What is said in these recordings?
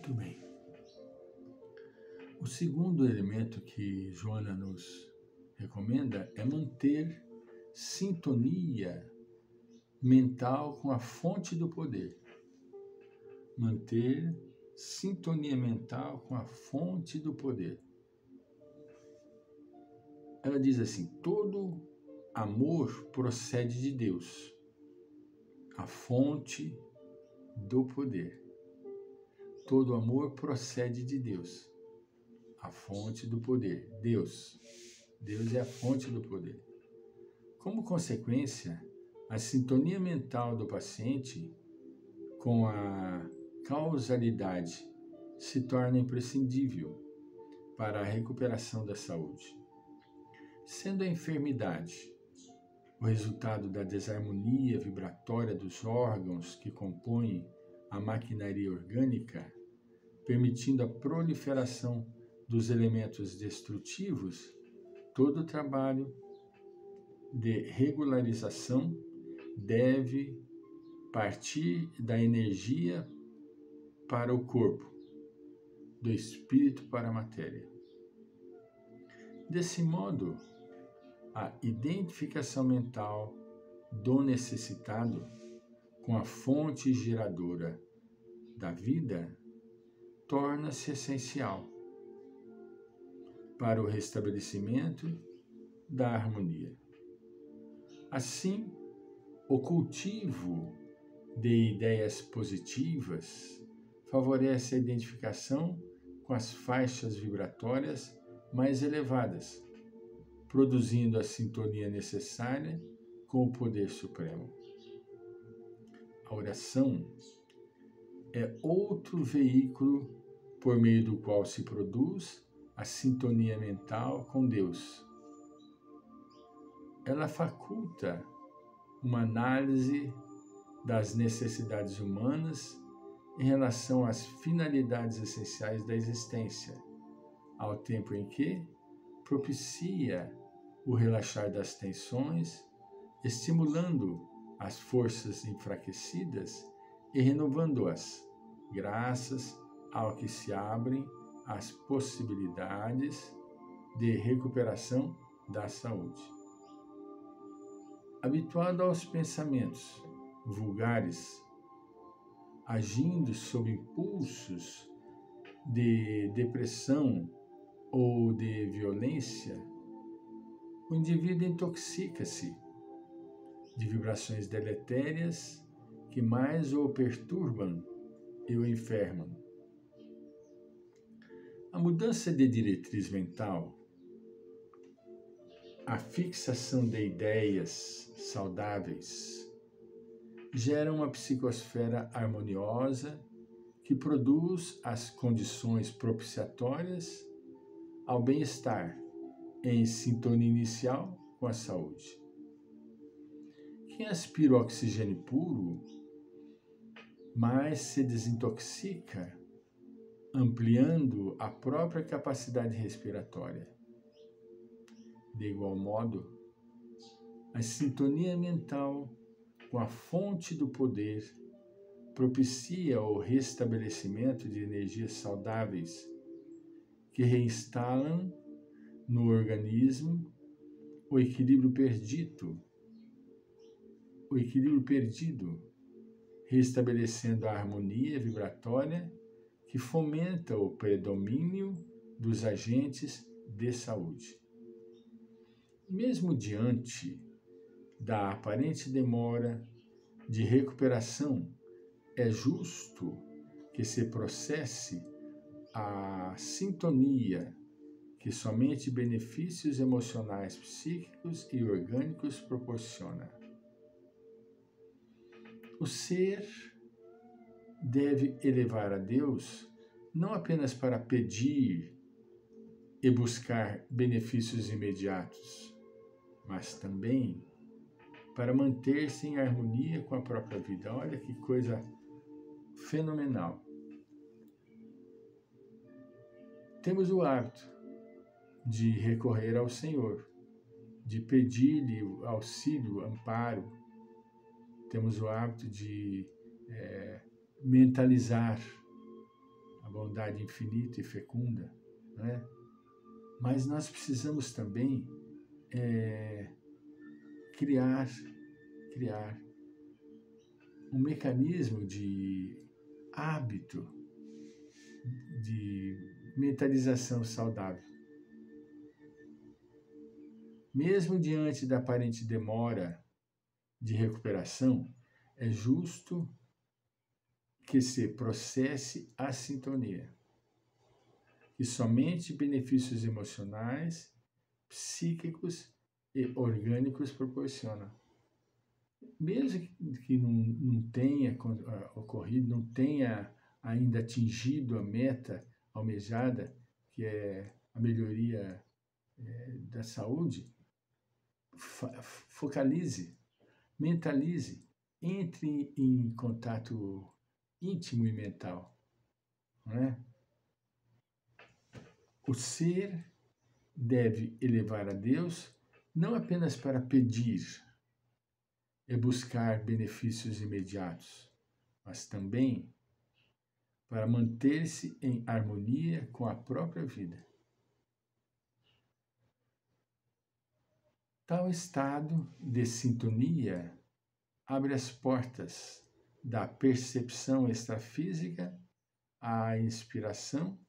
Muito bem. O segundo elemento que Joana nos recomenda é manter sintonia mental com a fonte do poder. Manter sintonia mental com a fonte do poder. Ela diz assim: todo amor procede de Deus, a fonte do poder. Todo amor procede de Deus, a fonte do poder. Deus é a fonte do poder. Como consequência, a sintonia mental do paciente com a causalidade se torna imprescindível para a recuperação da saúde. Sendo a enfermidade o resultado da desarmonia vibratória dos órgãos que compõem a maquinaria orgânica, permitindo a proliferação dos elementos destrutivos, todo o trabalho de regularização deve partir da energia para o corpo, do espírito para a matéria. Desse modo, a identificação mental do necessitado com a fonte geradora da vida torna-se essencial para o restabelecimento da harmonia. Assim, o cultivo de ideias positivas favorece a identificação com as faixas vibratórias mais elevadas, produzindo a sintonia necessária com o poder supremo. A oração é outro veículo por meio do qual se produz a sintonia mental com Deus. Ela faculta uma análise das necessidades humanas em relação às finalidades essenciais da existência, ao tempo em que propicia o relaxar das tensões, estimulando as forças enfraquecidas e renovando-as, graças ao que se abrem as possibilidades de recuperação da saúde. Habituado aos pensamentos vulgares, agindo sob impulsos de depressão ou de violência, o indivíduo intoxica-se de vibrações deletérias que mais o perturbam e o enfermam. A mudança de diretriz mental, a fixação de ideias saudáveis, gera uma psicosfera harmoniosa que produz as condições propiciatórias ao bem-estar em sintonia inicial com a saúde. Quem aspira o oxigênio puro mais se desintoxica, ampliando a própria capacidade respiratória. De igual modo, a sintonia mental com a fonte do poder propicia o restabelecimento de energias saudáveis que reinstalam no organismo o equilíbrio perdido, restabelecendo a harmonia vibratória que fomenta o predomínio dos agentes de saúde. Mesmo diante da aparente demora de recuperação, é justo que se processe a sintonia que somente benefícios emocionais, psíquicos e orgânicos proporciona. O ser deve elevar a Deus não apenas para pedir e buscar benefícios imediatos, mas também para manter-se em harmonia com a própria vida. Olha que coisa fenomenal. Temos o hábito de recorrer ao Senhor, de pedir-lhe auxílio, amparo. Temos o hábito de mentalizar a bondade infinita e fecunda, não é? Mas nós precisamos também criar um mecanismo de hábito, de mentalização saudável. Mesmo diante da aparente demora de recuperação, é justo que se processe a sintonia, que somente benefícios emocionais, psíquicos e orgânicos proporcionam. Mesmo que não tenha ocorrido, não tenha ainda atingido a meta almejada, que é a melhoria da saúde, focalize, mentalize, entre em contato íntimo e mental, não é? O ser deve elevar a Deus não apenas para pedir e buscar benefícios imediatos, mas também para manter-se em harmonia com a própria vida. Tal estado de sintonia abre as portas da percepção extrafísica à inspiração,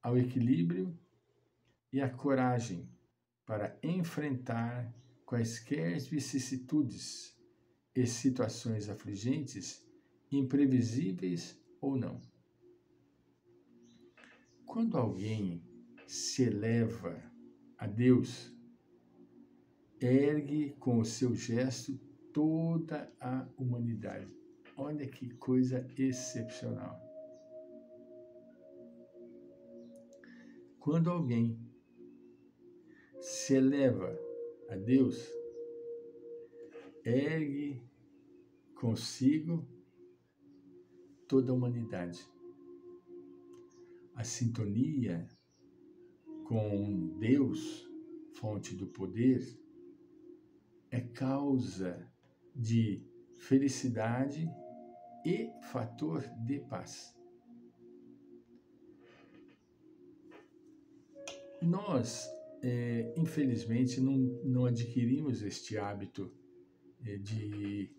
ao equilíbrio e à coragem para enfrentar quaisquer vicissitudes e situações afligentes, imprevisíveis ou não. Quando alguém se eleva a Deus, ergue com o seu gesto toda a humanidade. Olha que coisa excepcional. Quando alguém se eleva a Deus, ergue consigo toda a humanidade. A sintonia com Deus, fonte do poder, é causa de felicidade e fator de paz. Nós, infelizmente, não adquirimos este hábito de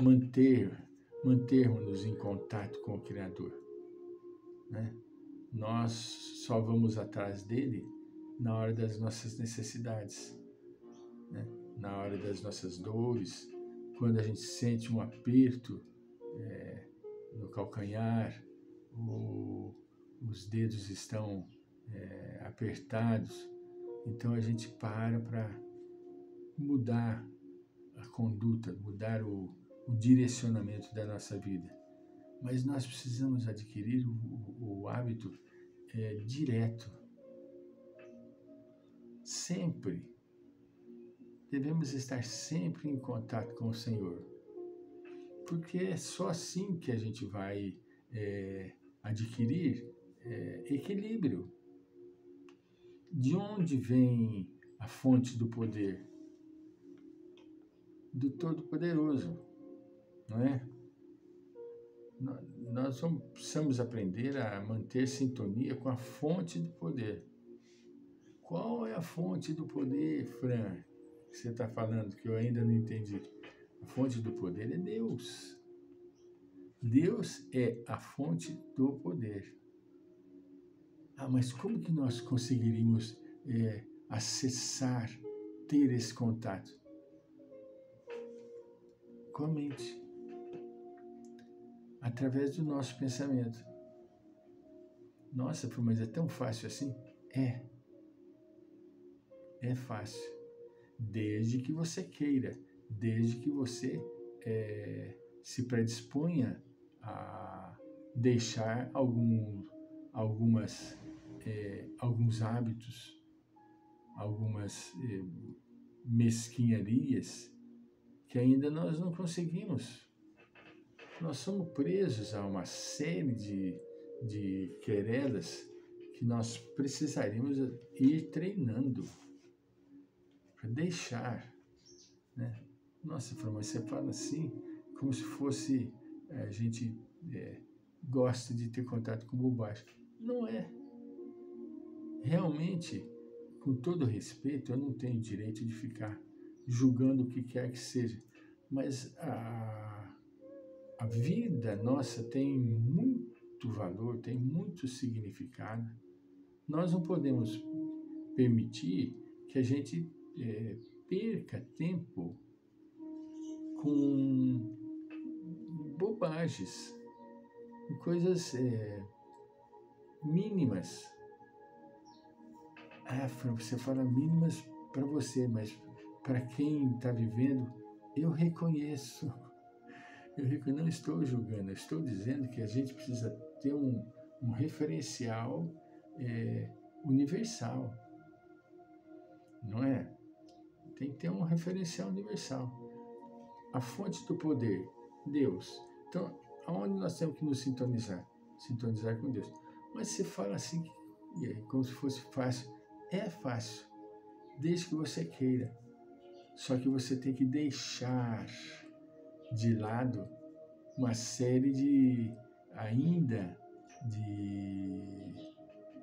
mantermos-nos em contato com o Criador, né? Nós só vamos atrás dele na hora das nossas necessidades, né? Na hora das nossas dores, quando a gente sente um aperto no calcanhar, os dedos estão apertados, então a gente para mudar a conduta, mudar o direcionamento da nossa vida. Mas nós precisamos adquirir o hábito direto. Sempre. Devemos estar sempre em contato com o Senhor. Porque é só assim que a gente vai adquirir equilíbrio. De onde vem a fonte do poder? Do Todo-Poderoso, não é? Nós precisamos aprender a manter sintonia com a fonte do poder. Qual é a fonte do poder, Fran, que você está falando, que eu ainda não entendi? A fonte do poder é Deus. Deus é a fonte do poder. Ah, mas como que nós conseguiríamos acessar, ter esse contato? Com a mente. Através do nosso pensamento. Nossa, mas é tão fácil assim? É fácil. Desde que você queira, desde que você se predisponha a deixar alguns hábitos, algumas mesquinharias que ainda nós não conseguimos. Nós somos presos a uma série de querelas que nós precisaríamos ir treinando para deixar, né? Nossa, mas você fala assim como se fosse a gente gosta de ter contato com bobagem. Não é. Realmente, com todo respeito, eu não tenho direito de ficar julgando o que quer que seja, mas a vida nossa tem muito valor, tem muito significado. Nós não podemos permitir que a gente perca tempo com bobagens, coisas mínimas. Você fala mínimas para você, mas para quem está vivendo, eu reconheço. Não estou julgando, eu estou dizendo que a gente precisa ter um referencial universal, não é? Tem que ter um referencial universal. A fonte do poder, Deus. Então, aonde nós temos que nos sintonizar? Sintonizar com Deus. Mas você fala assim, como se fosse fácil. É fácil, desde que você queira. Só que você tem que deixar de lado uma série de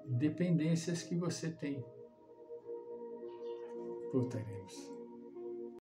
dependências que você tem. Voltaremos.